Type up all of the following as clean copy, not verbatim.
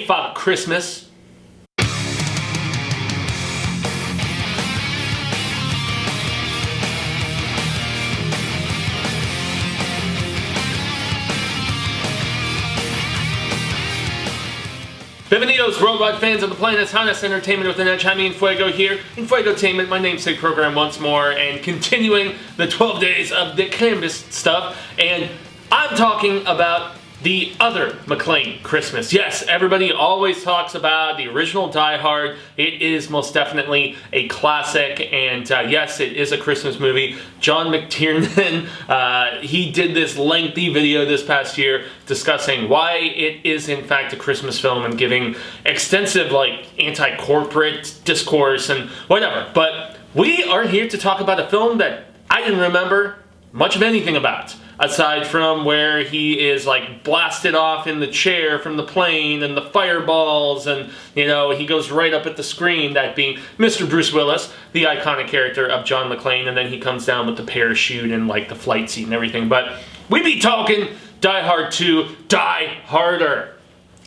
Yippee-Kay-Ay Father Christmas. Bienvenidos, worldwide fans of the planet's hottest entertainment with an edge. Jaime En Fuego here, Enfuegotainment, my namesake program once more, and continuing the 12 days of the Crimbus stuff, and I'm talking about the Other McClane Christmas. Yes, everybody always talks about the original Die Hard. It is most definitely a classic, and yes, it is a Christmas movie. John McTiernan, he did this lengthy video this past year discussing why it is in fact a Christmas film and giving extensive anti-corporate discourse and whatever. But we are here to talk about a film that I didn't remember much of anything about, aside from where he is blasted off in the chair from the plane and the fireballs, and he goes right up at the screen, that being Mr. Bruce Willis, the iconic character of John McClane, and then he comes down with the parachute and the flight seat and everything. But we be talking Die Hard 2, Die Harder.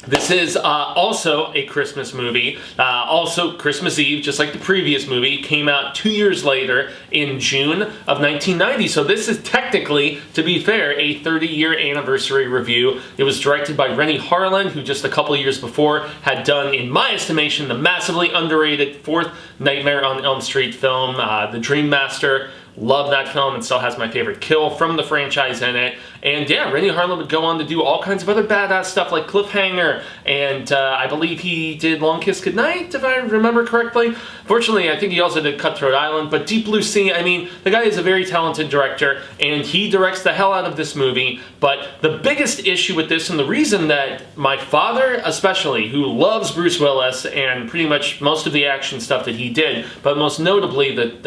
This is also a Christmas movie, also Christmas Eve, just like the previous movie. Came out 2 years later in June of 1990, so this is technically, to be fair, a 30-year anniversary review. It was directed by Renny Harlin, who just a couple years before had done, in my estimation, the massively underrated fourth Nightmare on Elm Street film, The Dream Master. Love that film, and still has my favorite kill from the franchise in it. And yeah, Renny Harlin would go on to do all kinds of other badass stuff like Cliffhanger, and I believe he did Long Kiss Goodnight, if I remember correctly. Fortunately, I think he also did Cutthroat Island, but Deep Blue Sea, I mean, the guy is a very talented director, and he directs the hell out of this movie. But the biggest issue with this, and the reason that my father especially, who loves Bruce Willis and pretty much most of the action stuff that he did, but most notably the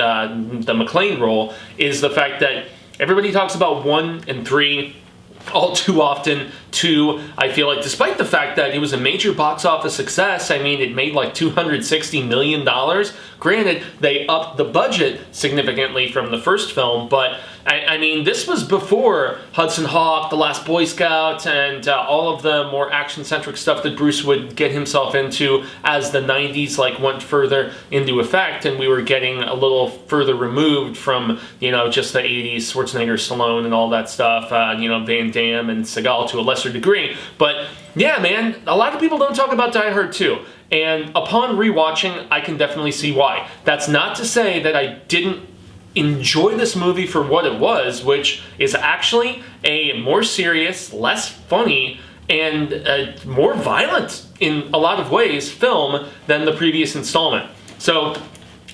McClane role, is the fact that everybody talks about 1 and 3 all too often. 2, I feel like, despite the fact that it was a major box office success, I mean, it made $260 million. Granted, they upped the budget significantly from the first film, but I mean, this was before Hudson Hawk, The Last Boy Scout, and all of the more action-centric stuff that Bruce would get himself into as the 90s went further into effect, and we were getting a little further removed from, just the 80s, Schwarzenegger, Stallone, and all that stuff, Van Damme and Seagal to a lesser degree. But yeah, man, a lot of people don't talk about Die Hard 2. And upon rewatching, I can definitely see why. That's not to say that I didn't enjoy this movie for what it was, which is actually a more serious, less funny, and more violent in a lot of ways film than the previous installment. So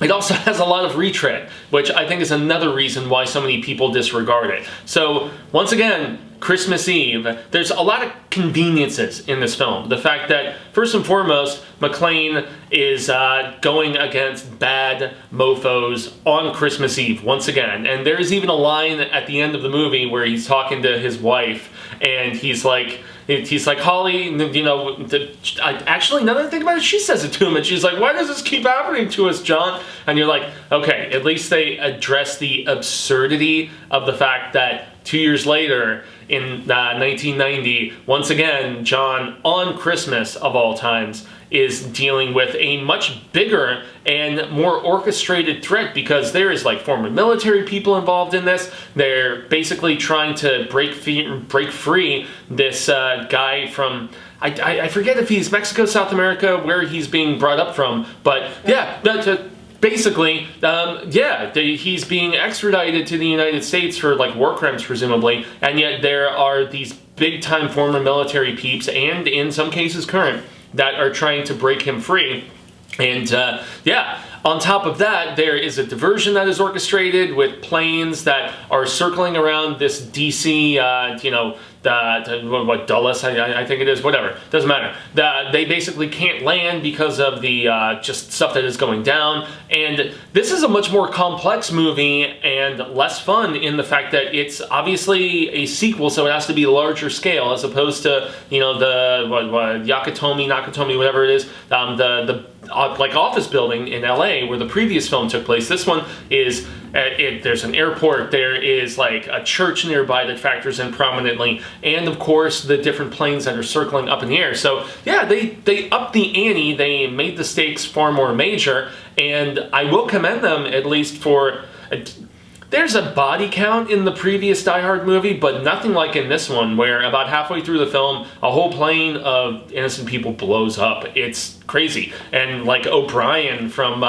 it also has a lot of retread, which I think is another reason why so many people disregard it. So once again, Christmas Eve, there's a lot of conveniences in this film. The fact that, first and foremost, McClane is going against bad mofos on Christmas Eve, once again. And there's even a line at the end of the movie where he's talking to his wife, and he's like, Holly, actually, now that I think about it, she says it to him, and she's like, why does this keep happening to us, John? And you're like, okay, at least they address the absurdity of the fact that 2 years later, in 1990, once again, John, on Christmas of all times, is dealing with a much bigger and more orchestrated threat, because there is former military people involved in this. They're basically trying to break free this guy from, I forget if he's Mexico, South America, where he's being brought up from, but yeah, basically, he's being extradited to the United States for war crimes, presumably, and yet there are these big-time former military peeps, and in some cases current, that are trying to break him free. And on top of that, there is a diversion that is orchestrated with planes that are circling around this DC, Dulles, I think it is, whatever, doesn't matter. They basically can't land because of the just stuff that is going down. And this is a much more complex movie and less fun in the fact that it's obviously a sequel, so it has to be larger scale, as opposed to, the Nakatomi, whatever it is, the like office building in LA where the previous film took place. This one is there's an airport, there is like a church nearby that factors in prominently, and of course the different planes that are circling up in the air. So yeah, they upped the ante, they made the stakes far more major, and I will commend them at least for there's a body count in the previous Die Hard movie, but nothing like in this one, where about halfway through the film, a whole plane of innocent people blows up. It's crazy. And like O'Brien from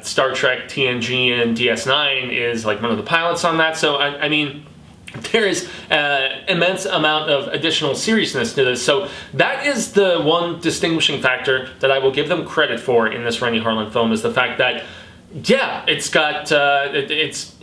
Star Trek, TNG, and DS9 is like one of the pilots on that. So, I mean, there is immense amount of additional seriousness to this. So that is the one distinguishing factor that I will give them credit for in this Renny Harlin film, is the fact that yeah, it's got it's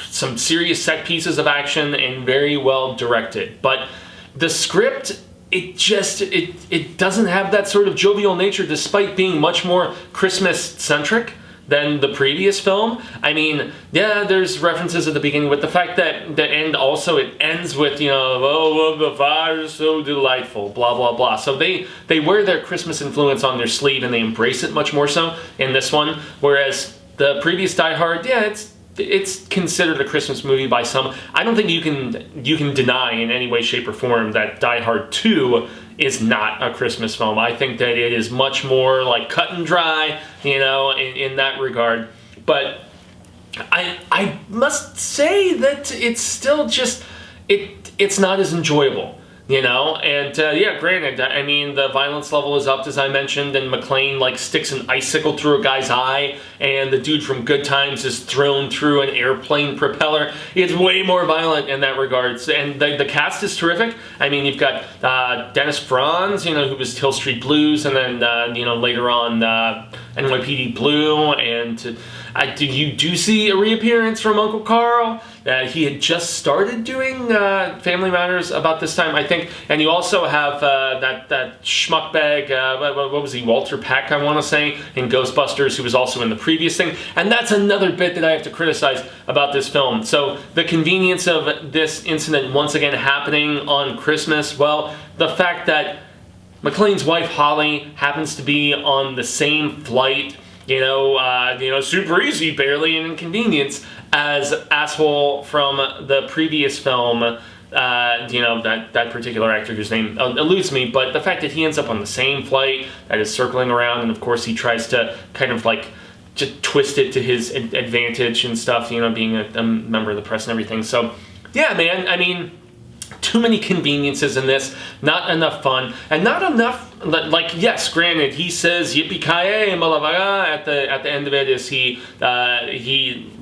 some serious set pieces of action and very well directed. But the script, it doesn't have that sort of jovial nature, despite being much more Christmas-centric than the previous film. I mean, yeah, there's references at the beginning, but the fact that the end also, it ends with, you know, oh, the fire is so delightful, blah, blah, blah. So they wear their Christmas influence on their sleeve, and they embrace it much more so in this one, whereas the previous Die Hard, yeah, it's considered a Christmas movie by some. I don't think you can deny in any way, shape, or form that Die Hard 2 is not a Christmas film. I think that it is much more like cut and dry, you know, in that regard. But I must say that it's still just it's not as enjoyable. You know, and yeah, granted, I mean, the violence level is upped, as I mentioned, and McClane, like, sticks an icicle through a guy's eye, and the dude from Good Times is thrown through an airplane propeller. It's way more violent in that regard, and the cast is terrific. I mean, you've got Dennis Franz, you know, who was Hill Street Blues, and then, you know, later on NYPD Blue, and you do see a reappearance from Uncle Carl. He had just started doing Family Matters about this time, I think. And you also have that schmuckbag, what was he, Walter Peck, I want to say, in Ghostbusters, who was also in the previous thing. And that's another bit that I have to criticize about this film. So the convenience of this incident once again happening on Christmas, well, the fact that McClane's wife, Holly, happens to be on the same flight, you know, super easy, barely an inconvenience, as asshole from the previous film, you know, that particular actor whose name eludes me, but the fact that he ends up on the same flight that is circling around, and of course he tries to kind of like just twist it to his advantage and stuff, you know, being a member of the press and everything. So yeah, man, I mean, too many conveniences in this, not enough fun, and not enough, like, yes, granted, he says Yippee-Kay-Ay at the end of it, as he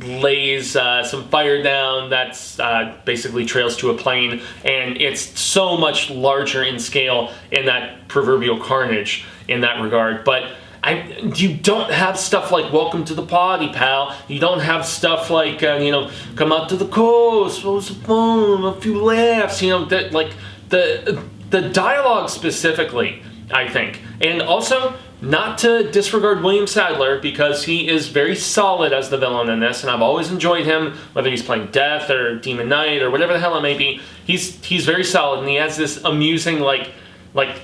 lays some fire down that's basically trails to a plane, and it's so much larger in scale in that proverbial carnage in that regard. But you don't have stuff like Welcome to the Party, pal. You don't have stuff like, you know, come out to the coast, what was the fun, a few laughs, you know, that, like, the dialogue specifically, I think. And also, not to disregard William Sadler, because he is very solid as the villain in this, and I've always enjoyed him, whether he's playing Death or Demon Knight or whatever the hell it may be. He's very solid, and he has this amusing, like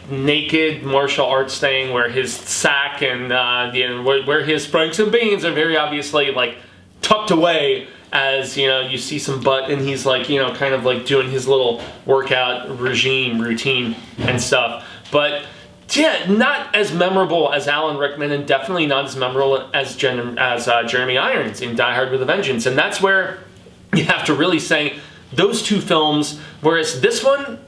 naked martial arts thing where his sack and you know, where his franks and beans are very obviously like tucked away, as you know, you see some butt, and he's like, you know, kind of like doing his little workout routine and stuff. But yeah, not as memorable as Alan Rickman, and definitely not as memorable as Jeremy Irons in Die Hard with a Vengeance. And that's where you have to really say those two films, whereas this one,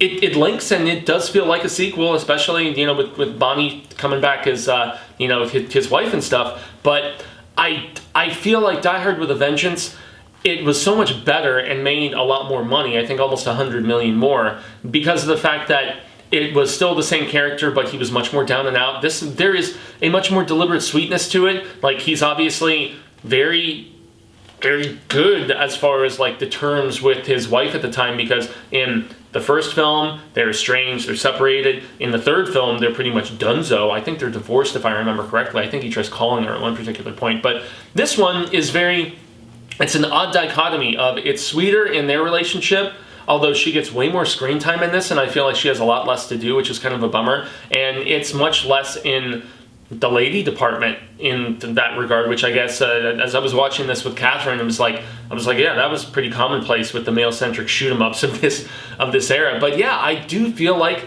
it links, and it does feel like a sequel, especially, you know, with Bonnie coming back as, you know, his wife and stuff. But I feel like Die Hard with a Vengeance, it was so much better and made a lot more money. I think almost 100 million more, because of the fact that it was still the same character, but he was much more down and out. There is a much more deliberate sweetness to it. Like, he's obviously very, very good as far as like the terms with his wife at the time, because in the first film, they're estranged, they're separated. In the third film, they're pretty much donezo. I think they're divorced, if I remember correctly. I think he tries calling her at one particular point. But this one is it's an odd dichotomy of, it's sweeter in their relationship, although she gets way more screen time in this, and I feel like she has a lot less to do, which is kind of a bummer. And it's much less in the lady department in that regard, which I guess as I was watching this with Catherine, I was like, yeah, that was pretty commonplace with the male-centric shoot-'em-ups of this era. But yeah, I do feel like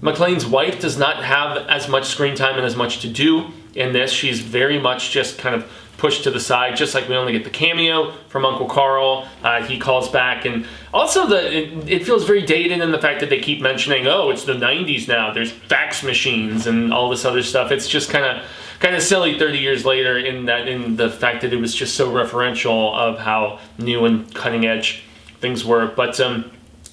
McClane's wife does not have as much screen time and as much to do in this. She's very much just kind of pushed to the side, just like we only get the cameo from Uncle Carl. He calls back, and also it feels very dated in the fact that they keep mentioning, oh, it's the 90s now, there's fax machines and all this other stuff. It's just kind of silly 30 years later in the fact that it was just so referential of how new and cutting edge things were. But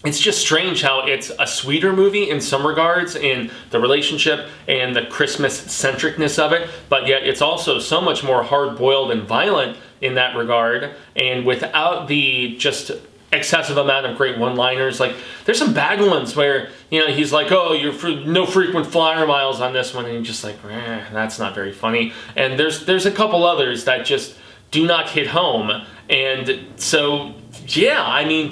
it's just strange how it's a sweeter movie in some regards in the relationship and the Christmas centricness of it, but yet it's also so much more hard-boiled and violent in that regard, and without the just excessive amount of great one-liners. Like, there's some bad ones where, you know, he's like, oh, you're no frequent flyer miles on this one, and you're just like, that's not very funny. And there's a couple others that just do not hit home. And so, yeah, I mean,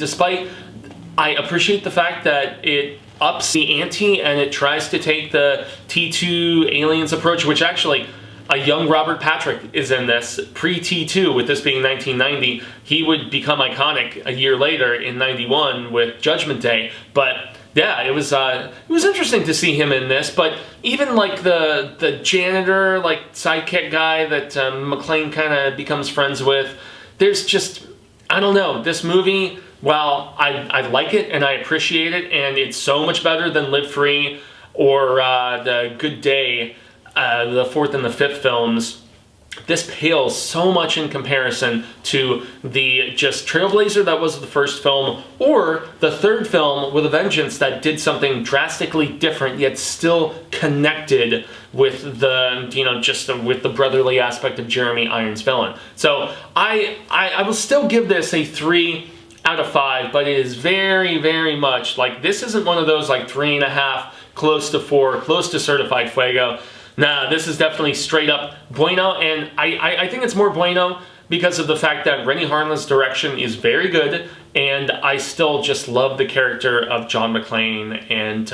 I appreciate the fact that it ups the ante and it tries to take the T2 Aliens approach, which actually a young Robert Patrick is in this, pre-T2, with this being 1990. He would become iconic a year later in 91 with Judgment Day. But yeah, it was interesting to see him in this. But even like the janitor, like sidekick guy that McClane kind of becomes friends with, there's just, I don't know, this movie, while I like it and I appreciate it, and it's so much better than Live Free or The Good Day, the fourth and the fifth films, this pales so much in comparison to the just Trailblazer that was the first film, or the third film with a Vengeance that did something drastically different yet still connected with the, you know, just with the brotherly aspect of Jeremy Irons' villain. So I will still give this a 3 out of 5, but it is very, very much like, this isn't one of those like 3.5, close to 4, close to certified Fuego. Nah, this is definitely straight up bueno, and I think it's more bueno because of the fact that Renny Harlin's direction is very good, and I still just love the character of John McClane, and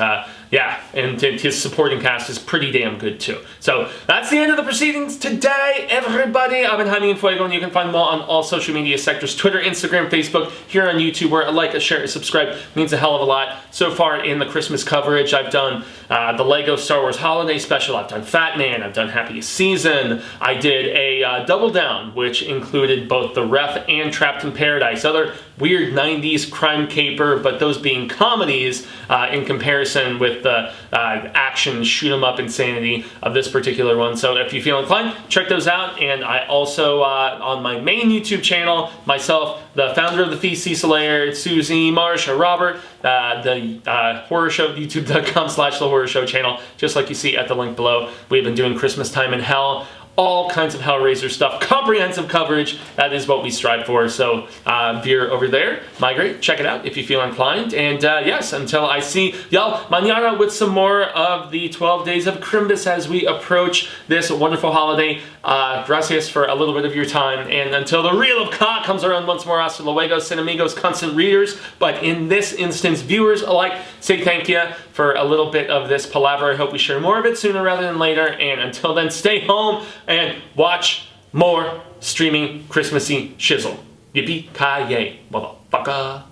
yeah, and his supporting cast is pretty damn good too. So that's the end of the proceedings today, everybody. I've been Jaime En Fuego, and you can find them all on all social media sectors: Twitter, Instagram, Facebook, here on YouTube, where a like, a share, a subscribe means a hell of a lot. So far in the Christmas coverage, I've done the Lego Star Wars Holiday Special, I've done Fat Man, I've done Happiest Season, I did a Double Down, which included both The Ref and Trapped in Paradise, other weird 90s crime caper, but those being comedies in comparison with the action shoot-'em-up insanity of this particular one. So if you feel inclined, check those out. And I also, on my main YouTube channel, myself, the founder of The Feast, Cecil Laird, Susie, Marsha, Robert, the horror show, youtube.com/The Horror Show channel, just like you see at the link below. We've been doing Christmas Time in Hell, all kinds of Hellraiser stuff, comprehensive coverage. That is what we strive for. So if you're over there, migrate, check it out if you feel inclined. And yes, until I see y'all mañana with some more of the 12 Days of Crimbus as we approach this wonderful holiday. Gracias for a little bit of your time. And until the Reel of Ka comes around once more, hasta luego, Cinemigos, constant readers, but in this instance, viewers alike, say thank you for a little bit of this palaver. I hope we share more of it sooner rather than later. And until then, stay home and watch more streaming Christmassy shizzle. Yippee-Kay-Ay, motherfucker.